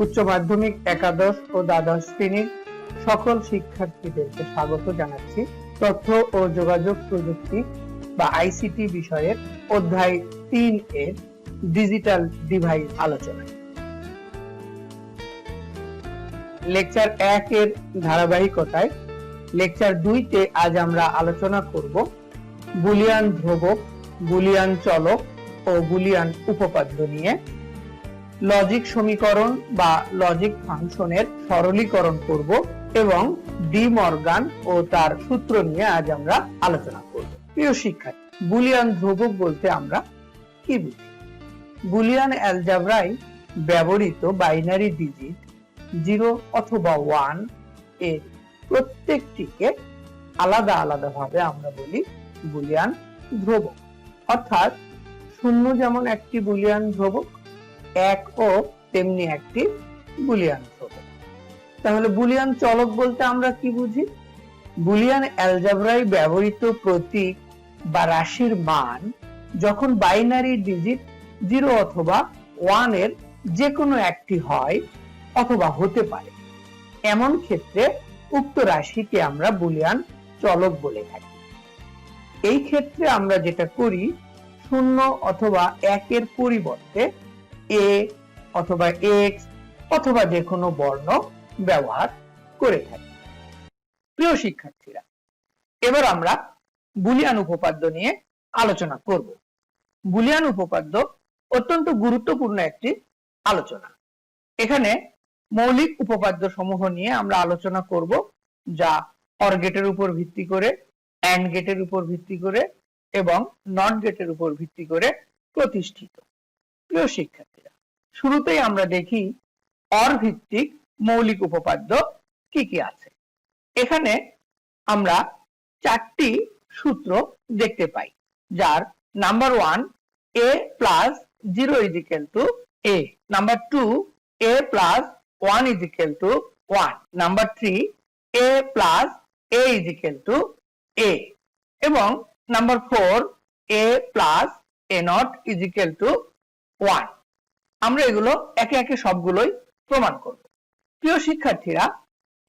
উচ্চ মাধ্যমিক একাদশ ও দ্বাদশ শ্রেণীর সকল শিক্ষার্থীদেরকে স্বাগত জানাচ্ছি তথ্য ও যোগাযোগ প্রযুক্তি বা আইসিটি বিষয়ের অধ্যায় 3 এর ডিজিটাল ডিভাইস আলোচনায়। লেকচার 1 এর ধারাবাহিকতায় লেকচার 2 তে আজ আমরা আলোচনা করব বুলিয়ান ধ্রুবক, বুলিয়ান চলক ও বুলিয়ান উপপাদ্য নিয়ে। লজিক সমীকরণ বা লজিক ফাংশনের সরলীকরণ করব এবং ডি মর্গান ও তার সূত্র নিয়ে আজ আমরা আলোচনা করব। প্রিয় শিক্ষার্থী, বুলিয়ান ধ্রুবক বলতে আমরা কি বুঝি? বুলিয়ান অ্যালজেব্রায় ব্যবহৃত বাইনারি ডিজিট 0 অথবা 1 এর প্রত্যেকটিকে আলাদা আলাদা ভাবে আমরা বলি বুলিয়ান ধ্রুবক। অর্থাৎ 0 যেমন একটি বুলিয়ান ধ্রুবক, 1 ও তেমনি একটি বুলিয়ান ধ্রুবক। তাহলে বুলিয়ান চলক বলতে আমরা কি বুঝি? বুলিয়ান অ্যালজেব্রায় ব্যবহৃত প্রতীক বা রাশির মান যখন বাইনারি ডিজিট 0 অথবা 1 এর যে কোনো একটি হয় অথবা হতে পারে, এমন ক্ষেত্রে উক্ত রাশিকে আমরা বুলিয়ান চলক বলে থাকি। এই ক্ষেত্রে আমরা যেটা করি, 0 অথবা 1 এর পরিবর্তে a অথবা x অথবা যে কোনো বর্ণ ব্যবহার করে থাকি। প্রিয় শিক্ষার্থীরা, এবার আমরা বুলিয়ান উপপাদ্য নিয়ে আলোচনা করব। বুলিয়ান উপপাদ্য অত্যন্ত গুরুত্বপূর্ণ একটি আলোচনা। এখানে মৌলিক উপপাদ্য সমূহ নিয়ে আমরা আলোচনা করব, যা অর গেটের উপর ভিত্তি করে, অ্যান্ড গেটের উপর ভিত্তি করে এবং নট গেটের উপর ভিত্তি করে প্রতিষ্ঠিত। প্রিয় শিক্ষার্থীরা, শুরুতেই আমরা দেখি অর ভিত্তিক মৌলিক উপপাদ্য কি কি আছে। এখানে আমরা 4টি সূত্র দেখতে পাই, যার number 1 a plus 0 is equal to a, number 2 a plus 1 is equal to 1, number 3 a plus a is equal to a এবং number 4 a plus a not is equal to 1। আমরা এগুলো একে একে সবগুলোই প্রমাণ করব। প্রিয় শিক্ষার্থীরা,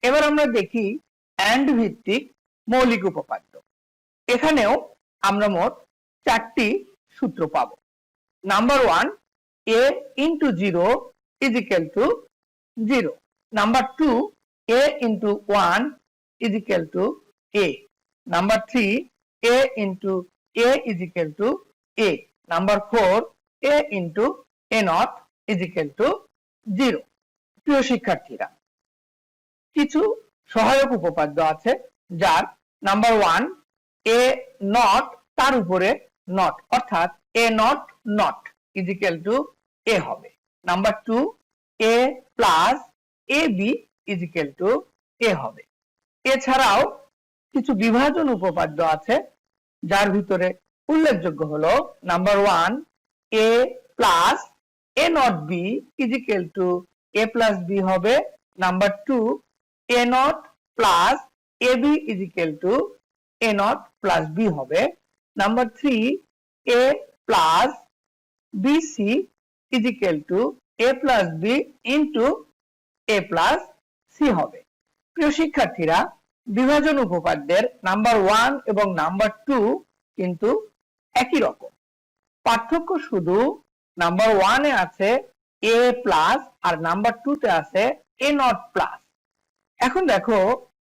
এবার আমরা দেখি অ্যান্ড ভিত্তিক মৌলিক উপপাদ্য। এখানেও আমরা মোট 4টি সূত্র পাব। Number 1 a into 0 is equal to 0, number 2 a into 1 is equal to a, number 3 a into a is equal to a, number 4 a into a not is equal to 0। প্রিয় শিক্ষার্থীরা, কিছু সহায়ক উপপাদ্য আছে, যার নাম্বার 1 a not তার উপরে not, অর্থাৎ a not not is equal to a হবে। Number 2 a plus ab is equal to a হবে। এছাড়াও কিছু বিভাজন উপপাদ্য আছে, যার ভিতরে উল্লেখযোগ্য হলো number 1 a plus a not b is equal to a plus b হবে, number 2 a not plus ab is equal to a not plus b হবে, number 3 a plus bc is equal to a plus b into a plus c হবে। প্রিয় শিক্ষার্থীরা, বিভাজন উপপাদ্যের number 1 এবং number 2 কিন্তু একই রকম। পার্থক্য শুধু নাম্বার 1 এ আছে a প্লাস আর নাম্বার 2 তে আছে a নট প্লাস। এখন দেখো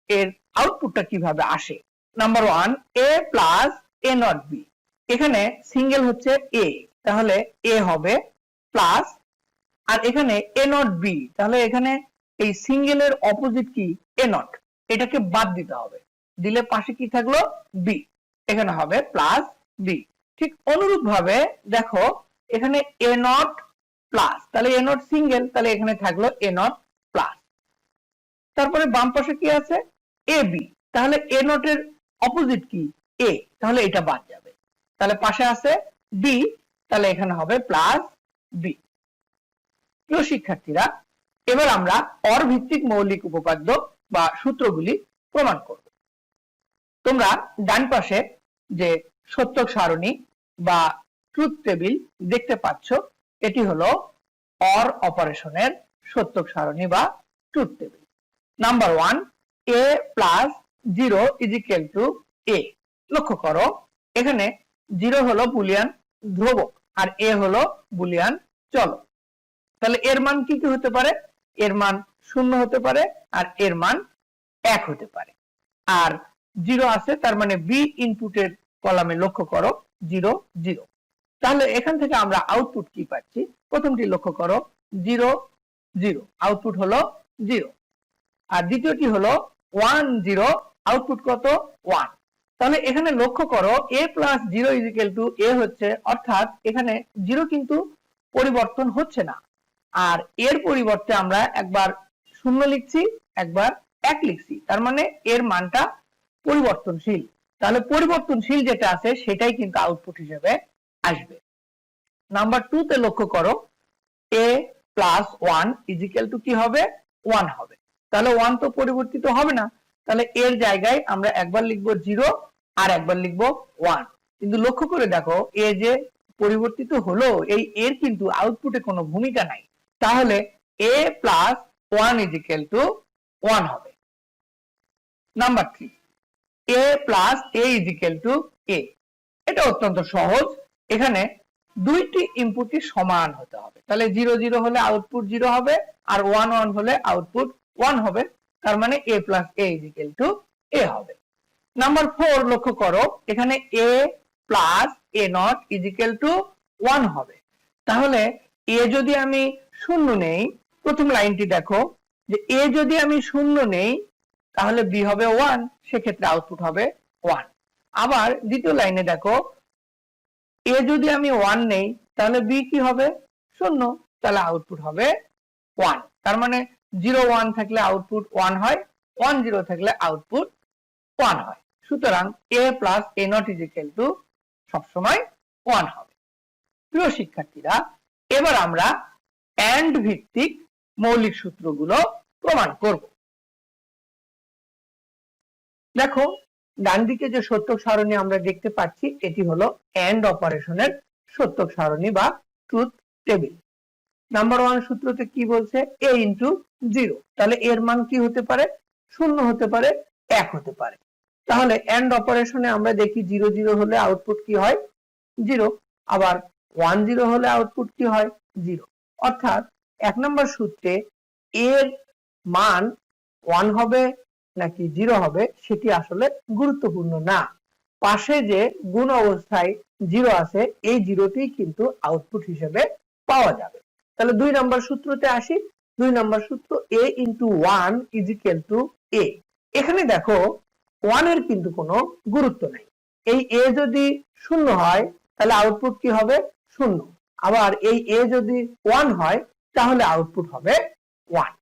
এর আউটপুটটা কিভাবে আসে। Number 1 a plus a not b, এখানে সিঙ্গেল হচ্ছে a, তাহলে a হবে প্লাস, আর এখানে a নট b, তাহলে এখানে এই সিঙ্গেলের অপোজিট কি a নট, এটাকে বাদ দিতে হবে, দিলে পাশে কি থাকলো b, এখানে হবে প্লাস b। ঠিক অনুরূপ ভাবে দেখো এখানে a নট প্লাস, তাহলে a নট সিঙ্গেল, তাহলে এখানে থাকলো a নট প্লাস। তারপরে বাম পাশে কি আছে ab, তাহলে a নট এর অপোজিট কি a, তাহলে এটা বাদ যাবে, তাহলে পাশে আছে b, তাহলে এখানে হবে প্লাস b। প্রিয় শিক্ষার্থীরা, এবার আমরা অর ভিত্তিক মৌলিক উপপাদ্য বা সূত্রগুলি প্রমাণ করব। তোমরা ডান পাশে যে সত্যক সারণী বা ট্রুথ টেবিল দেখতে পাচ্ছ, এটি হলো অর অপারেশনের সত্যক সারণী বা truth table. Number 1, a plus 0 is equal two a। লক্ষ্য করো এখানে 0 হলো বুলিয়ান ধ্রুবক আর a হলো বুলিয়ান চলক। তাহলে এর মান কি কি হতে পারে? এর মান 0 হতে পারে আর এর মান 1 হতে পারে। আর 0 আছে, তার মানে b ইনপুটের কলামে লক্ষ্য করো 0 0। তাহলে এখান থেকে আমরা আউটপুট কি পাচ্ছি? প্রথমটি লক্ষ্য করো 0 0, আউটপুট হলো 0। আর দ্বিতীয়টি হলো 1 0, আউটপুট কত? 1। তাহলে এখানে লক্ষ্য করো a plus 0 is equal two a হচ্ছে, অর্থাৎ এখানে 0 কিন্তু পরিবর্তন হচ্ছে না। আর এর পরিবর্তে আমরা একবার 0 লিখছি, একবার 1 লিখছি, তার মানে এর মানটা পরিবর্তনশীল। তাহলে পরিবর্তনশীল যেটা আছে সেটাই কিন্তু আউটপুট হিসেবে আসবে। নাম্বার 2 তে লক্ষ্য করো a plus 1 is equal to কি হবে? 1 হবে। তাহলে 1 তো পরিবর্তিত হবে না, তাহলে এর জায়গায় আমরা একবার লিখবো 0 আর একবার লিখবো 1। কিন্তু লক্ষ্য করে দেখো এ যে পরিবর্তিত হলো, এই এর কিন্তু আউটপুটে কোনো ভূমিকা নাই। তাহলে a plus 1 is equal two 1 হবে। Number 3, a plus a is equal two a। এটা অত্যন্ত সহজ। এখানে দুইটি ইনপুটই সমান হতে হবে। তাহলে 0 0 হলে আউটপুট 0 হবে আর 1 1 হলে আউটপুট 1 হবে। তার মানে a plus a is equal two a হবে। নাম্বার 4 লক্ষ্য করো এখানে a plus a not is equal two 1 হবে। তাহলে a যদি আমি 0 নেই, প্রথম লাইনটি দেখো যে a যদি আমি 0 নেই তাহলে b হবে 1, সেক্ষেত্রে আউটপুট হবে 1। আবার দ্বিতীয় লাইনে দেখো a যদি আমি 1 নেই তাহলে b কি হবে? 0, তাহলে আউটপুট হবে 1। তার মানে 0 1 থাকলে আউটপুট 1 হয়, 1 0 থাকলে আউটপুট 1 হয়। সুতরাং a plus a not is equal two সবসময় 1 হবে। প্রিয় শিক্ষার্থীরা, এবার আমরা এন্ড ভিত্তিক মৌলিক সূত্রগুলো প্রমাণ করব। দেখো ডান দিকে যে সত্যক সারণী আমরা দেখতে পাচ্ছি এটি হলো এন্ড অপারেশনের সত্যক সারণী বা ট্রুথ টেবিল। নাম্বার 1 সূত্রতে কি বলছে? a into 0। তাহলে এর মান কি হতে পারে? 0 হতে পারে, 1 হতে পারে। তাহলে এন্ড অপারেশনে আমরা দেখি 0 0 হলে আউটপুট কি হয়? 0। আবার 1 0 হলে আউটপুট কি হয়? 0। অর্থাৎ 1 নম্বর সূত্রে এর মান 1 হবে নাকি 0 হবে সেটি আসলে গুরুত্বপূর্ণ না। পাশে যে গুণ অবস্থায় 0 আছে এই 0টি কিন্তু আউটপুট হিসেবে পাওয়া যাবে। তাহলে 2 নম্বর সূত্রতে আসি। 2 নম্বর সূত্র a into 1 is equal two a। এখানে দেখো 1 এর কিন্তু কোনো গুরুত্ব নাই। এই a যদি 0 হয় তাহলে আউটপুট কি হবে? 0। আবার এই a যদি 1 হয় তাহলে আউটপুট হবে 1।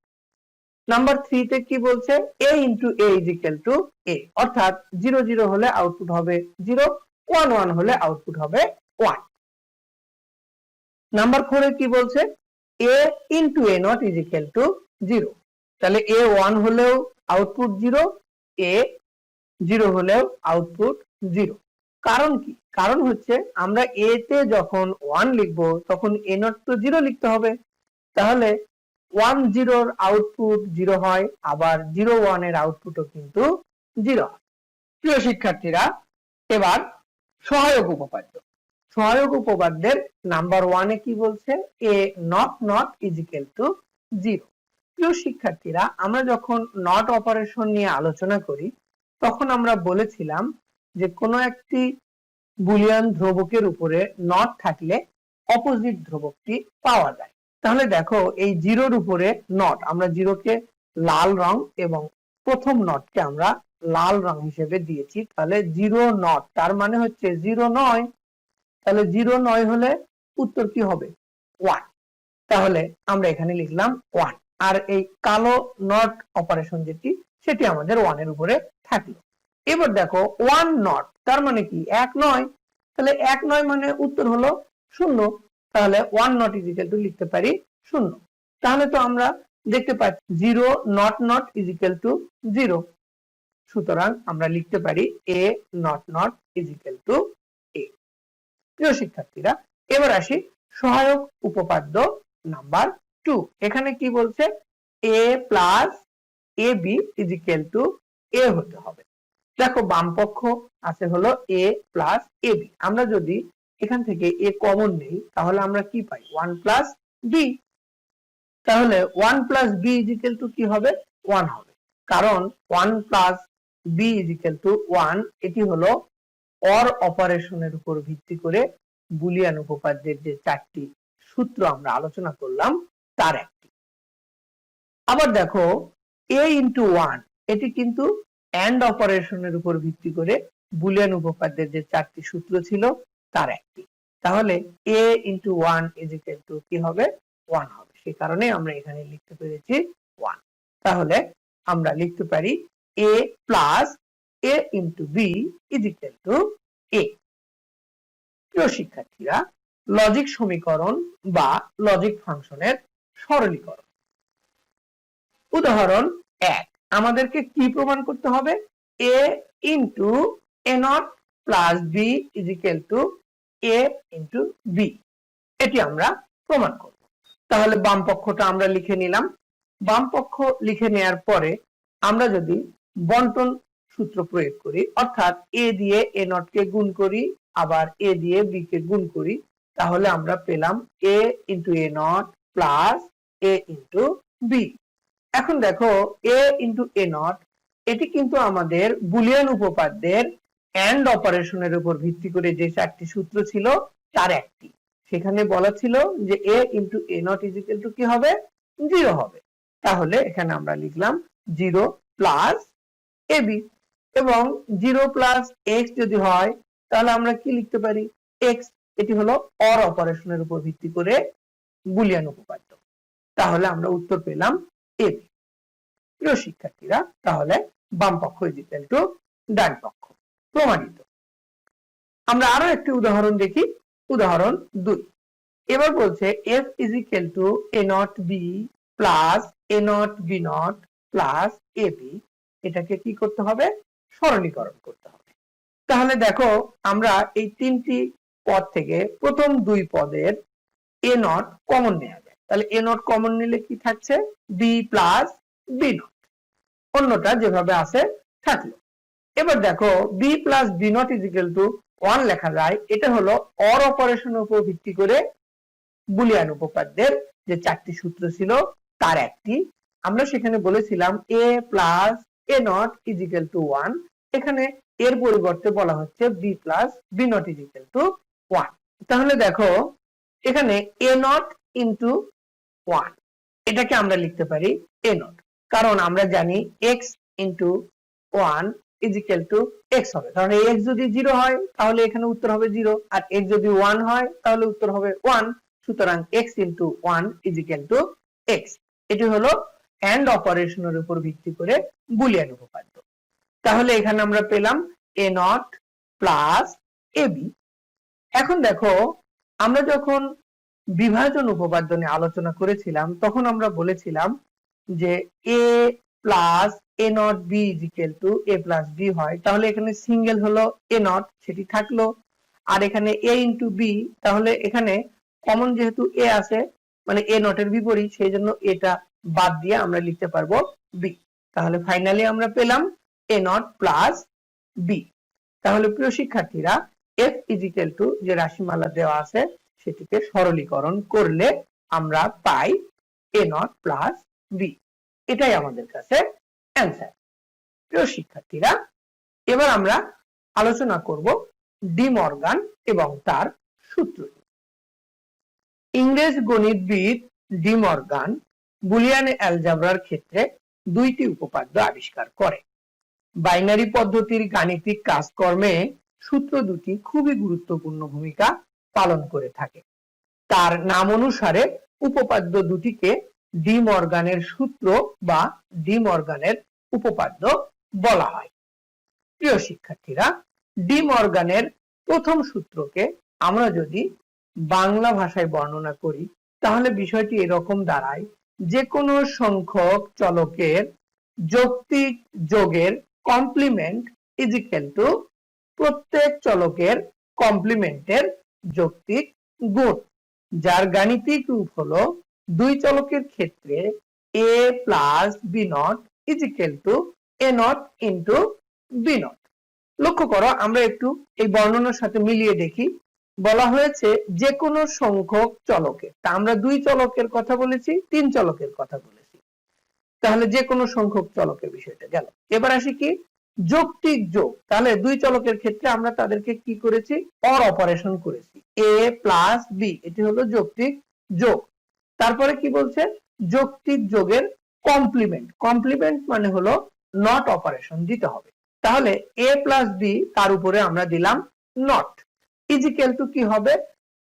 নাম্বার 3 তে কি বলছে? a into a is equal two a, অর্থাৎ 0 0 হলে আউটপুট হবে 0, 1 1 হলে আউটপুট হবে 1। নাম্বার 4 এ কি বলছে? a into a not is equal two 0। তাহলে a 1 হলেও আউটপুট 0, a 0 হলেও আউটপুট 0। কারণ কি? কারণ হচ্ছে আমরা a তে যখন 1 লিখব তখন a নট তো 0 লিখতে হবে। তাহলে 1 0 এর আউটপুট 0 হয়, আবার 0 1 এর আউটপুটও কিন্তু 0 হয়। প্রিয় শিক্ষার্থীরা, এবার সহায়ক উপপাদ্য। সহায়ক উপপাদ্যের নাম্বার 1 এ কি বলছে? a not not is equal two 0। প্রিয় শিক্ষার্থীরা, আমরা যখন নট অপারেশন নিয়ে আলোচনা করি তখন আমরা বলেছিলাম যে কোনো একটি বুলিয়ান ধ্রুবকের উপরে নট থাকলে অপোজিট ধ্রুবকটি পাওয়া যায়। তাহলে দেখো এই 0 এর উপরে নট, আমরা 0 কে লাল রং এবং প্রথম নটকে আমরা লাল রং হিসেবে দিয়েছি। তাহলে 0 নট, তার মানে হচ্ছে 0 নয়। তাহলে 0 নয় হলে উত্তর কি হবে? 1। তাহলে আমরা এখানে লিখলাম 1। আর এই কালো নট অপারেশন যেটি সেটি আমাদের 1 এর উপরে থাকলো। এবার দেখো 1 নট, তার মানে কি? 1 নয়। তাহলে 1 নয় মানে উত্তর হলো 0। তাহলে 1 নট ইজ ইকুয়াল টু লিখতে পারি 0। তাহলে তো আমরা দেখতে পাচ্ছি 0 not not is equal two 0। সুতরাং আমরা লিখতে পারি a not not is equal two a। প্রিয় শিক্ষার্থীরা, এবার আসি সহায়ক উপপাদ্য নাম্বার টু। এখানে কি বলছে, A plus A B is equal to A হতে হবে। দেখো বাম পক্ষ আছে হলো এ প্লাস এ বি, আমরা যদি এখান থেকে এ কমন নেই তাহলে আমরা কি পাই, ওয়ান প্লাস বি। তাহলে one plus B is equal to কি হবে, ওয়ান হবে, কারণ one plus B is equal to one, এটি হলো অর অপারেশনের উপর ভিত্তি করে বুলিয়ান উপপাদ্যের যে চারটি সূত্র আমরা আলোচনা করলাম তার একটি। আবার দেখো এ ইন্টু ওয়ান, এটি কিন্তু এন্ড অপারেশনের উপর ভিত্তি করে বুলিয়ান উপপাদ্যের যে চারটি সূত্র ছিল তার একটি। তাহলে A into one is equal to কি হবে, ওয়ান হবে, সেই কারণে আমরা এখানে লিখতে পেরেছি ওয়ান। তাহলে আমরা লিখতে পারি A plus A into B is equal to A. প্রিয় শিক্ষার্থীরা, লজিক সমীকরণ বা লজিক ফাংশনের সরলীকরণ। উদাহরণ 1, আমাদেরকে কি প্রমাণ করতে হবে, a into A not plus B is equal to A into B, এটি আমরা প্রমাণ করব। তাহলে বাম পক্ষটা আমরা লিখে নিলাম। বাম পক্ষ লিখে নেয়ার পরে আমরা যদি বন্টন সূত্র প্রয়োগ করি, অর্থাৎ এ দিয়ে এ নট কে গুণ করি, আবার এ দিয়ে বি কে গুণ করি, তাহলে আমরা পেলাম A into A not plus A into B. এখন দেখো এ ইন্টু এ নট, এটি কিন্তু আমাদের বুলিয়ান উপপাদ্যের এন্ড অপারেশনের উপর ভিত্তি করে যে চারটি সূত্র ছিল তার একটি। সেখানে বলা ছিল যে A into A not is equal to কি হবে, জিরো হবে। তাহলে এখানে আমরা লিখলাম জিরো প্লাস এ বি, এবং জিরো প্লাস এক্স যদি হয় তাহলে আমরা কি লিখতে পারি, এক্স। এটি হলো অর অপারেশনের উপর ভিত্তি করে বুলিয়ান উপপাদ্য। তাহলে আমরা উত্তর পেলাম এ বি। প্রিয় শিক্ষার্থীরা, তাহলে বাম পক্ষ ইজ ইকুয়াল টু ডান পক্ষ, প্রমাণিত। আমরা আরো একটি উদাহরণ দেখি, উদাহরণ 2। এবার বলছে f is equal to A not B plus A not B not plus A B, এটাকে কি করতে হবে, সরলীকরণ করতে হবে। তাহলে দেখো আমরা এই তিনটি পদ থেকে প্রথম দুই পদের এ নট কমন নেওয়া যায়। তাহলে এ নট কমন নিলে কি থাকছে, বি প্লাস বি নট, অন্যটা যেভাবে আছে থাকলো। এবার দেখো B plus B not is equal to one লেখা যায়, এটা হলো অর অপারেশনের উপর ভিত্তি করে বুলিয়ান উপপাদ্যের যে চারটি সূত্র ছিল তার একটি। আমরা সেখানে বলেছিলাম A plus A not is equal to one, এখানে এর পরিবর্তে বলা হচ্ছে B plus B not is equal to one. তাহলে দেখো এখানে এ নট ইন্টু ওয়ান, এটাকে আমরা লিখতে পারি এ নট, কারণ আমরা জানি x into one is equal two x হবে, কারণ এক্স যদি জিরো হয় তাহলে এখানে উত্তর হবে জিরো, আর এক্স যদি ওয়ান হয় তাহলে উত্তর হবে ওয়ান। সুতরাং x into one is equal two x. এটি হলো এন্ড অপারেশনের উপর ভিত্তি করে বুলিয়ান উপপাদ্য। তাহলে এখানে আমরা পেলাম এ নট প্লাস এ বি। এখন দেখো আমরা যখন বিভাজন উপপাদ্য নিয়ে আলোচনা করেছিলাম তখন আমরা বলেছিলাম যে A plus A not B is equal to A plus B হয়, তাহলে এখানে সিঙ্গেল হলো এ নট, সেটি থাকলো, আর এখানে এ ইন্টু বি, তাহলে এখানে কমন যেহেতু এ আছে মানে এ নটের বিপরীত, সেই জন্য এটা বাদ দিয়ে আমরা লিখতে পারবো বি। তাহলে ফাইনালি আমরা পেলাম এ নট প্লাস বি। তাহলে প্রিয় শিক্ষার্থীরা, এফ ইজ ইকুয়াল টু যে রাশিমালা দেওয়া আছে সেটিকে সরলীকরণ করলে আমরা পাই এ নট প্লাস বি, এটাই আমাদের কাছে অ্যান্সার। প্রিয় শিক্ষার্থীরা, এবার আমরা আলোচনা করব ডি মর্গান এবং তার সূত্র। ইংরেজ গণিতবিদ ডি মর্গান বুলিয়ান অ্যালজেব্রার ক্ষেত্রে দুইটি উপপাদ্য আবিষ্কার করে। বাইনারি পদ্ধতির গাণিতিক কাজকর্মে সূত্র দুটি খুবই গুরুত্বপূর্ণ ভূমিকা পালন করে থাকে। তার নাম অনুসারে উপপাদ্য দুটিকে ডি মর্গানের সূত্র বা ডি মর্গানের উপপাদ্য বলা হয়। প্রিয় শিক্ষার্থীরা, ডি মর্গানের প্রথম সূত্রকে আমরা যদি বাংলা ভাষায় বর্ণনা করি তাহলে বিষয়টি এরকম দাঁড়ায়, যে কোনো সংখ্যক চলকের যৌক্তিক যোগের কমপ্লিমেন্ট ইজ ইকুয়াল টু প্রত্যেক চলকের কমপ্লিমেন্টের যৌক্তিক গুণ, যার গাণিতিক রূপ হলো দুই চলকের ক্ষেত্রে a plus B not is equal to A not into B not. লক্ষ্য করো, আমরা একটু এই বর্ণনার সাথে মিলিয়ে দেখি। বলা হয়েছে যে কোনো সংখ্যক চলকের, তা আমরা দুই চলকের কথা বলেছি, তিন চলকের কথা বলেছি, তাহলে যে কোনো সংখ্যক চলকের বিষয়টা গেল। এবার আসি কি যৌক্তিক যোগ। তাহলে দুই চলকের ক্ষেত্রে আমরা তাদেরকে কি করেছি, অর অপারেশন করেছি। a প্লাস বি, এটি হলো যৌক্তিক যোগ। তারপরে কি বলছে, যৌক্তিক যোগের কমপ্লিমেন্ট। কমপ্লিমেন্ট মানে হলো নট অপারেশন দিতে হবে। তাহলে a প্লাস বি, তার উপরে আমরা দিলাম নট, ইজিক্যাল টু কি হবে,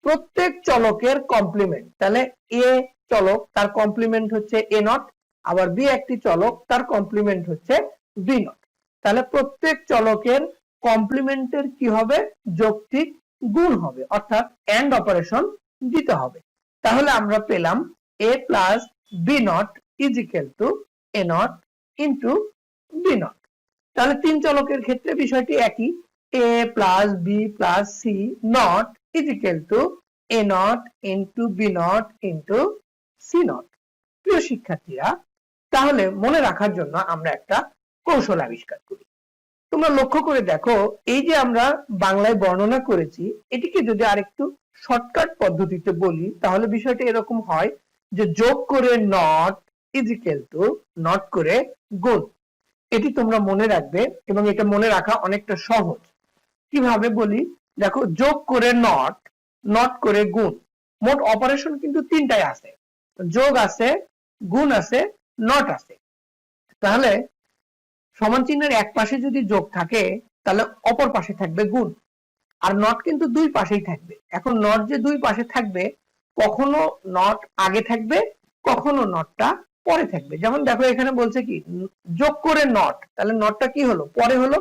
প্রত্যেক চলকের কমপ্লিমেন্ট। তাহলে a চলক, তার কমপ্লিমেন্ট হচ্ছে a নট, আবার বি একটি চলক, তার কমপ্লিমেন্ট হচ্ছে বি নট। তাহলে প্রত্যেক চলকের কমপ্লিমেন্টের কি হবে, যৌক্তিক গুণ হবে, অর্থাৎ এন্ড অপারেশন দিতে হবে। তাহলে আমরা পেলাম a plus B not is equal to A not into B not. তাহলে তিন চলকের ক্ষেত্রে বিষয়টি একই, a plus B plus C not is equal to A not into B not into C not. প্রিয় শিক্ষার্থীরা, তাহলে মনে রাখার জন্য আমরা একটা কৌশল আবিষ্কার করি। তোমরা লক্ষ্য করে দেখো, এই যে আমরা বাংলায় বর্ণনা করেছি, এটিকে যদি আরেকটু শর্টকাট পদ্ধতিতে বলি, তাহলে বিষয়টা এরকম হয় যে যোগ করে not is equal to not করে গুণ। এটি তোমরা মনে রাখবে, এবং এটা মনে রাখা অনেকটা সহজ। কিভাবে বলি, দেখো, যোগ করে নট, নট করে গুণ, মোট অপারেশন কিন্তু তিনটাই আছে, যোগ আছে, গুণ আছে, নট আছে। তাহলে সমান চিহ্নের এক পাশে যদি যোগ থাকে, তাহলে অপর পাশে থাকবে গুণ, আর নট কিন্তু দুই পাশেই থাকবে। এখন নট যে দুই পাশে থাকবে, কখনো নট আগে থাকবে, কখনো নটটা পরে থাকবে। যেমন দেখো, এখানে বলছে কি যোগ করে নট, তাহলে নটটা কি হলো, পরে হলো,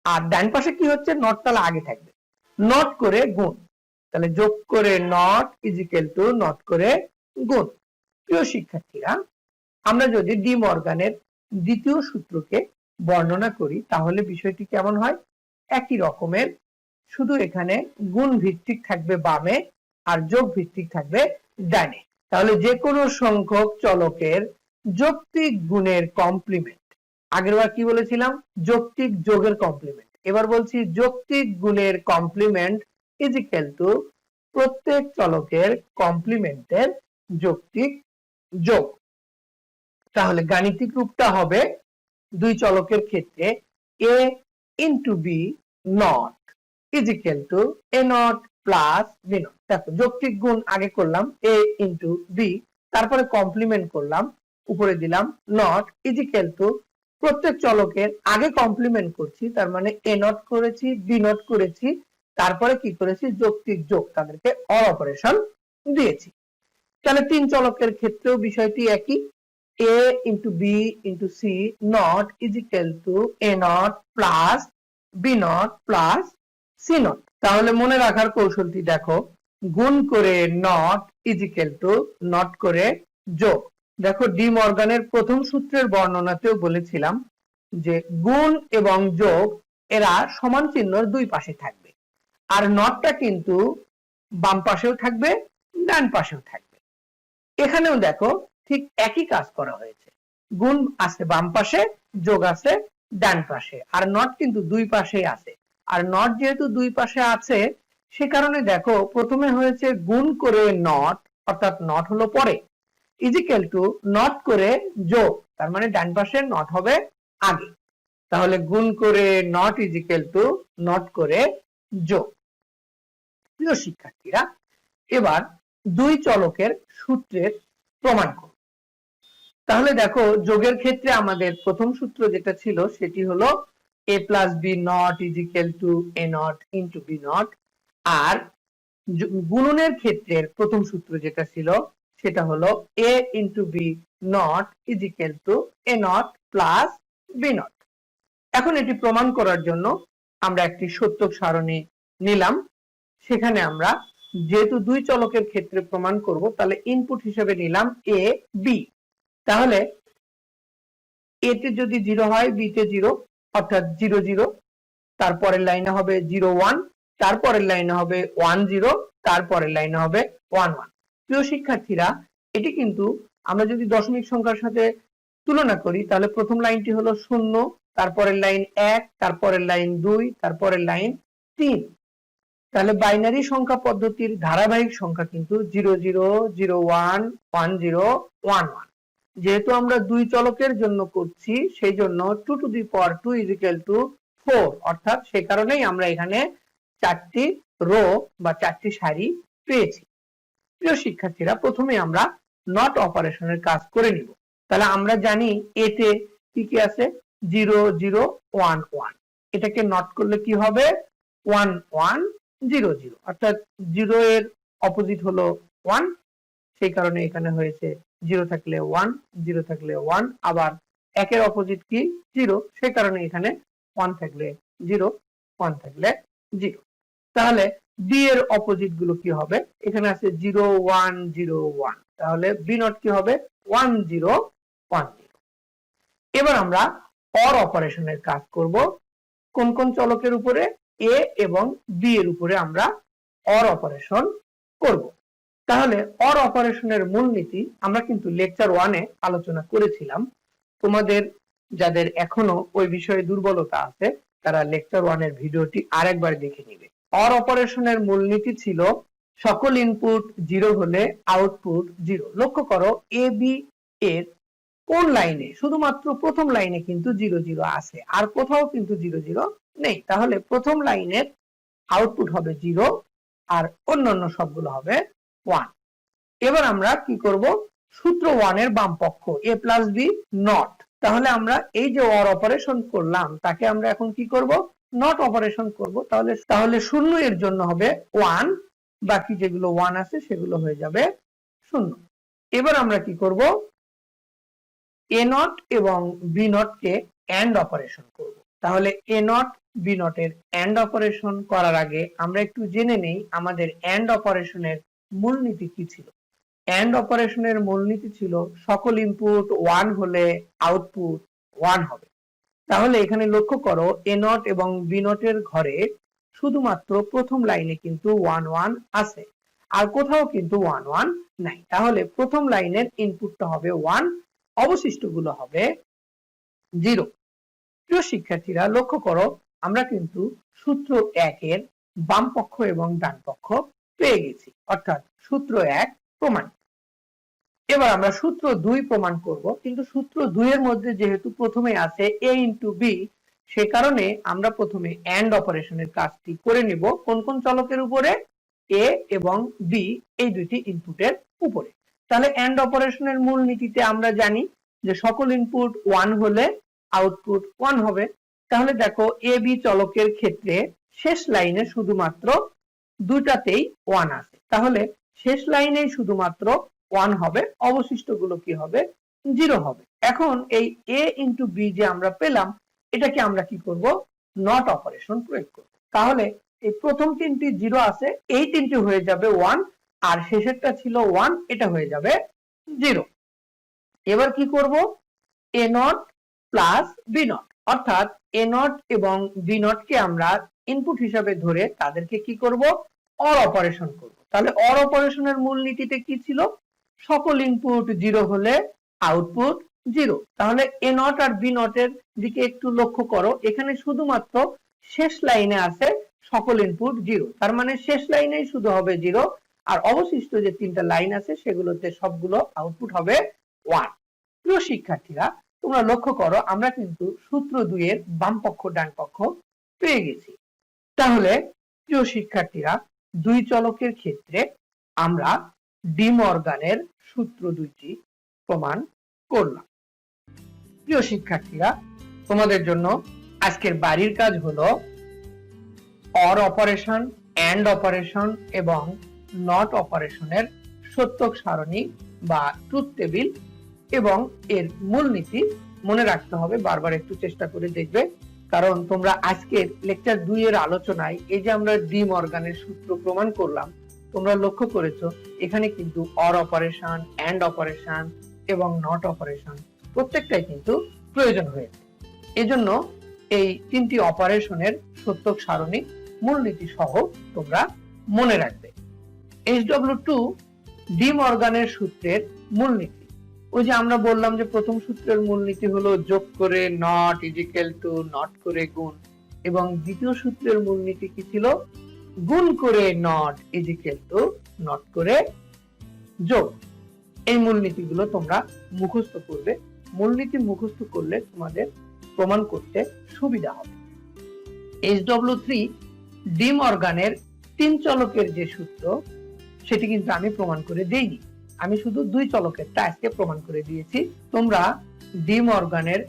আর ডান পাশে কি হচ্ছে, নট তাহলে আগে থাকবে। নট করে গুণ, তাহলে যোগ করে not is equal to not করে গুণ। প্রিয় শিক্ষার্থীরা, আমরা যদি ডি মর্গানের দ্বিতীয় সূত্রকে বর্ণনা করি, তাহলে বিষয়টি কেমন হয়, একই রকমের, শুধু এখানে গুণ ভিত্তিক থাকবে বামে, আর যোগ ভিত্তিক থাকবে ডানে। তাহলে যে কোনো সংখ্যক চলকের যৌক্তিক গুণের কমপ্লিমেন্ট, আগেরবার কি বলেছিলাম, যৌক্তিক যোগের কমপ্লিমেন্ট, এবার বলছি যৌক্তিক গুণের কমপ্লিমেন্ট ইজ ইকুয়াল টু প্রত্যেক চলকের কমপ্লিমেন্টের যৌক্তিক যোগ। তাহলে গাণিতিক রূপটা হবে, দুই চলকের ক্ষেত্রে a into B not is equal to A not plus B not. দেখো, যৌক্তিক গুণ আগে করলাম a ইন্টু বি, তারপরে কমপ্লিমেন্ট করলাম, উপরে দিলাম নট ইজ ইকুয়াল টু প্রত্যেক চলকের আগে কমপ্লিমেন্ট করছি, তার মানে a নট করেছি, বি নট করেছি, তারপরে কি করেছি, যৌক্তিক যোগ, তাদেরকে অর অপারেশন দিয়েছি। তাহলে তিন চলকের ক্ষেত্রেও বিষয়টি একই, a into b into c not is equal to a not plus b not plus c not। তাহলে মনে রাখার কৌশলটি দেখো, গুণ করে not is equal to not করে যোগ। দেখো, ডি মর্গানের প্রথম সূত্রের বর্ণনাতেও বলেছিলাম যে গুণ এবং যোগ এরা সমান চিহ্নর দুই পাশে থাকবে, আর নটটা কিন্তু বাম পাশেও থাকবে, ডান পাশেও থাকবে। এখানেও দেখো ঠিক একই কাজ করা হয়েছে, গুণ আছে বাম পাশে, যোগ আছে ডান পাশে, আর নট কিন্তু দুই পাশেই আছে। আর নট যেহেতু দুই পাশে আছে, সে কারণে দেখো প্রথমে হয়েছে গুণ করে নট, অর্থাৎ নট হলো পরে, ইজ ইকুয়াল টু নট করে যোগ, তার মানে ডান পাশে নট হবে আগে। তাহলে গুণ করে not is equal to not করে যোগ। প্রিয় শিক্ষার্থীরা, এবার দুই চলকের সূত্রের প্রমাণ করব। তাহলে দেখো, যোগের ক্ষেত্রে আমাদের প্রথম সূত্র যেটা ছিল সেটি হলো a plus B not is equal to A not into B not, আর গুণনের ক্ষেত্রে প্রথম সূত্র যেটা ছিল সেটা হলো a into B not is equal to A not plus B not. এখন এটি প্রমাণ করার জন্য আমরা একটি সত্যক সারণী নিলাম, সেখানে আমরা যেহেতু দুই চলকের ক্ষেত্রে প্রমাণ করব, তাহলে ইনপুট হিসেবে নিলাম a b। তাহলে a তে যদি 0 হয়, b তে 0, অর্থাৎ 0 0, তারপরের লাইনে হবে 0 1, তারপরের লাইনে হবে 1 0, তারপরের লাইনে হবে 1 1। প্রিয় শিক্ষার্থীরা, এটি কিন্তু আমরা যদি দশমিক সংখ্যার সাথে তুলনা করি তাহলে প্রথম লাইনটি হলো 0, তারপরের লাইন 1, তারপরের লাইন 2, তারপরের লাইন 3। তাহলে বাইনারি সংখ্যা পদ্ধতির ধারাবাহিক সংখ্যা কিন্তু 0 0 0 1 1 0 1 1। যেহেতু আমরা দুই চলকের জন্য করছি সেই জন্য 2 to the power 2 is equal to 4, অর্থাৎ সেই কারণেই আমরা এখানে চারটি রো বা চারটি সারি পেয়েছি। প্রিয় শিক্ষার্থীরা, প্রথমে আমরা নট অপারেশনের কাজ করে নিব। তাহলে আমরা জানি এতে কি কি আছে, 0 0 1 1। এটাকে নট করলে কি হবে, 1 1 0 0, অর্থাৎ 0 এর অপোজিট হলো 1, সেই কারণে এখানে হয়েছে 0 থাকলে 1, 0 থাকলে 1, আবার 1 এর অপোজিট কি 0, সেই কারণে এখানে 1 থাকলে 0, 1 থাকলে 0। তাহলে বি এর অপোজিট গুলো কি হবে, এখানে আছে 0 1 0 1, তাহলে বি নট কি হবে 1 0 1 0। এবার আমরা অর অপারেশনের কাজ করব। কোন কোন চলকের উপরে, এ এবং বি এর উপরে আমরা অর অপারেশন করব। তাহলে অর অপারেশনের মূলনীতি আমরা কিন্তু লেকচার 1 এ আলোচনা করেছিলাম। তোমাদের যাদের এখনো ওই বিষয়ে দুর্বলতা আছে তারা লেকচার 1 এর ভিডিওটি আরেকবার দেখে নিবে। অর অপারেশনের মূলনীতি ছিল সকল ইনপুট 0 হলে আউটপুট 0। লক্ষ্য করো এ বি এর কোন লাইনে, শুধুমাত্র প্রথম লাইনে কিন্তু 0 0 আছে, আর কোথাও কিন্তু 0 0 নেই। তাহলে প্রথম লাইনের আউটপুট হবে 0 আর অন্যান্য সবগুলো হবে 1। এবার আমরা কি করব, সূত্র 1 এর বাম পক্ষ a প্লাস বি নট। তাহলে আমরা এই যে অর অপারেশন করলাম তাকে আমরা এখন কি করব, নট অপারেশন করব। তাহলে 0 এর জন্য হবে 1, বাকি যেগুলো 1 আছে সেগুলো হয়ে যাবে 0। এবার আমরা কি করব, এ নট এবং বি নট কে এন্ড অপারেশন করব। তাহলে এ নট বি নট এর এন্ড অপারেশন করার আগে আমরা একটু জেনে নেই আমাদের এন্ড অপারেশনের মূলনীতি কি ছিল। এন্ড অপারেশনের মূলনীতি ছিল সকল ইনপুট 1 হলে আউটপুট 1 হবে। তাহলে এখানে লক্ষ্য করো এ নট এবং বি নট এর ঘরে শুধুমাত্র প্রথম লাইনে কিন্তু 1 1 আছে, আর কোথাও কিন্তু 1 1 নাই। তাহলে প্রথম লাইনের ইনপুটটা হবে 1, অবশিষ্ট গুলো হবে 0। প্রিয় শিক্ষার্থীরা, লক্ষ্য করো আমরা কিন্তু সূত্র 1 এর বাম পক্ষ এবং ডান পক্ষ পেয়ে গেছি, অর্থাৎ সূত্র 1 প্রমাণ। এবার আমরা সূত্র 2 প্রমাণ করব, কিন্তু সূত্র 2 এর মধ্যে যেহেতু প্রথমে আছে a ইনটু b, সে কারণে আমরা প্রথমে এন্ড অপারেশনের কাজটি করে নিব। কোন কোন চলকের উপরে, a এবং b এই দুইটি ইনপুটের উপরে। তাহলে এন্ড অপারেশনের মূল নীতিতে আমরা জানি যে সকল ইনপুট 1 হলে আউটপুট 1 হবে। তাহলে দেখো এ বি চলকের ক্ষেত্রে শেষ লাইনে শুধুমাত্র দুটাতেই 1 আছে, তাহলে শেষ লাইনেই শুধুমাত্র 1 হবে, অবশিষ্ট গুলো কি হবে 0 হবে। এখন এই a ইনটু b যে আমরা পেলাম এটাকে আমরা কি করব, নট অপারেশন প্রয়োগ করব। তাহলে এই প্রথম তিনটি 0 আছে, এই তিনটি হয়ে যাবে 1, আর শেষেরটা ছিল 1, এটা হয়ে যাবে 0। এবার কি করব, a not plus b not, অর্থাৎ a নট এবং b নট কে আমরা ইনপুট হিসাবে ধরে তাদেরকে কি করব, অর অপারেশন করব। তাহলে অর অপারেশনের মূলনীতিতে কি ছিল, সকল ইনপুট 0 হলে আউটপুট 0। তাহলে এ নট আর বি নটের দিকে একটু লক্ষ্য করো, এখানে শুধুমাত্র শেষ লাইনে আছে সকল ইনপুট 0, তার মানে শেষ লাইনেই শুধু হবে 0, আর অবশিষ্ট যে তিনটা লাইন আছে সেগুলোতে সবগুলো আউটপুট হবে 1। প্রিয় শিক্ষার্থীরা, তোমরা লক্ষ্য করো আমরা কিন্তু সূত্র 2 এর বাম পক্ষ ডান পক্ষ পেয়ে গেছি। তাহলে প্রিয় শিক্ষার্থীরা, দুই চলকের ক্ষেত্রে আমরা ডি মর্গানের সূত্র 2টি প্রমাণ করলাম। প্রিয় শিক্ষার্থীরা, তোমাদের জন্য আজকের বাড়ির কাজ হলো অর অপারেশন, এন্ড অপারেশন এবং নট অপারেশনের সত্যক সারণী বা ট্রুথ টেবিল এবং এর মূলনীতি মনে রাখতে হবে। বারবার একটু চেষ্টা করে দেখবে, কারণ তোমরা আজকের লেকচার 2 এর আলোচনায় এই যে আমরা ডি মর্গানের সূত্র প্রমাণ করলাম, তোমরা লক্ষ্য করেছো এখানে কিন্তু অর অপারেশন, এন্ড অপারেশন এবং নট অপারেশন প্রত্যেকটাই কিন্তু প্রয়োজন হয়েছে। এজন্য এই তিনটি অপারেশনের সত্যক সারণী মূলনীতি সহ তোমরা মনে রাখবে। SW2 ডি মর্গানের সূত্রের মূলনীতি। ওই যে আমরা বললাম যে প্রথম সূত্রের মূলনীতি হলো যোগ করে নট ইজিক্যাল টু নট করে গুণ, এবং দ্বিতীয় সূত্রের মূলনীতি কি ছিল? গুণ করে নট ইজিক্যাল টু নট করে যোগ। এই মূলনীতিগুলো তোমরা মুখস্থ করবে। মূলনীতি মুখস্থ করলে তোমাদের প্রমাণ করতে সুবিধা হবে। HW3 ডি মর্গানের 3 চলকের যে সূত্র সেটি কিন্তু আমি প্রমাণ করে দেইনি, আমি শুধু 2 চলকেরটা আজকে প্রমাণ করে দিয়েছি। তোমরা ডি মর্গানের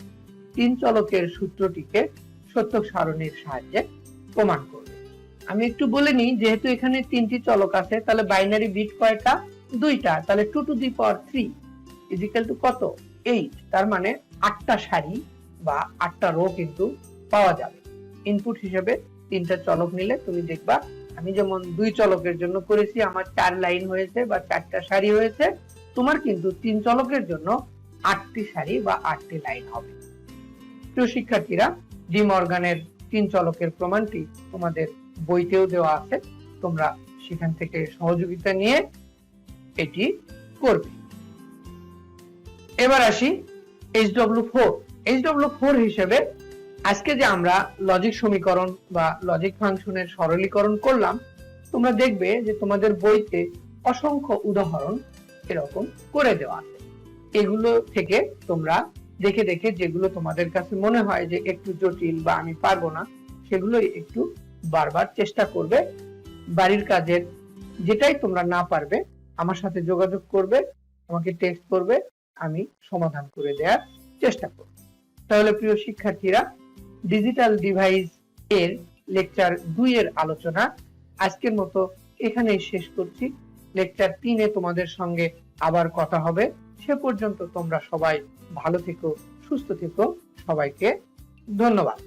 3 চলকের সূত্রটিকে সত্যক সারণীর সাহায্যে প্রমাণ করবে। আমি একটু বলে নিই, যেহেতু এখানে 3টি চলক আছে তাহলে বাইনারি বিট কয়টা? 2টা। তাহলে 2 to the power 3 is equal to কত? 8। তার মানে 8টা সারি বা 8টা রো কিন্তু পাওয়া যাবে। ইনপুট হিসেবে 3টা চলক নিলে তুমি দেখবা, আমি যেমন 2 চলকের জন্য করেছি আমার 4 লাইন হয়েছে বা 4টা সারি হয়েছে, তোমার কিন্তু 3 চলকের জন্য 8টি সারি বা 8টি লাইন হবে। প্রিয় শিক্ষার্থীরা, ডি মর্গানের 3 চলকের প্রমাণটি তোমাদের বইতেও দেওয়া আছে, তোমরা সেখান থেকে সহযোগিতা নিয়ে এটি করবে। এবার আসি HW4। HW4 হিসেবে আজকে যে আমরা লজিক সমীকরণ বা লজিক ফাংশনের সরলীকরণ করলাম, তোমরা দেখবে যে তোমাদের বইতে অসংখ্য উদাহরণ এরকম করে দেওয়া আছে। এগুলো থেকে তোমরা দেখে দেখে যেগুলো তোমাদের কাছে মনে হয় যে একটু জটিল বা আমি পারবো না, সেগুলো একটু বারবার চেষ্টা করবে। বাড়ির কাজের যেটাই তোমরা না পারবে আমার সাথে যোগাযোগ করবে, আমাকে টেক্সট করবে, আমি সমাধান করে দেওয়ার চেষ্টা করব। তাহলে প্রিয় শিক্ষার্থীরা, ডিজিটাল ডিভাইস এর লেকচার 2 এর আলোচনা আজকের মতো এখানেই শেষ করছি। লেকচার 3 এ তোমাদের সঙ্গে আবার কথা হবে। সে পর্যন্ত তোমরা সবাই ভালো থেকো, সুস্থ থেকো। সবাইকে ধন্যবাদ।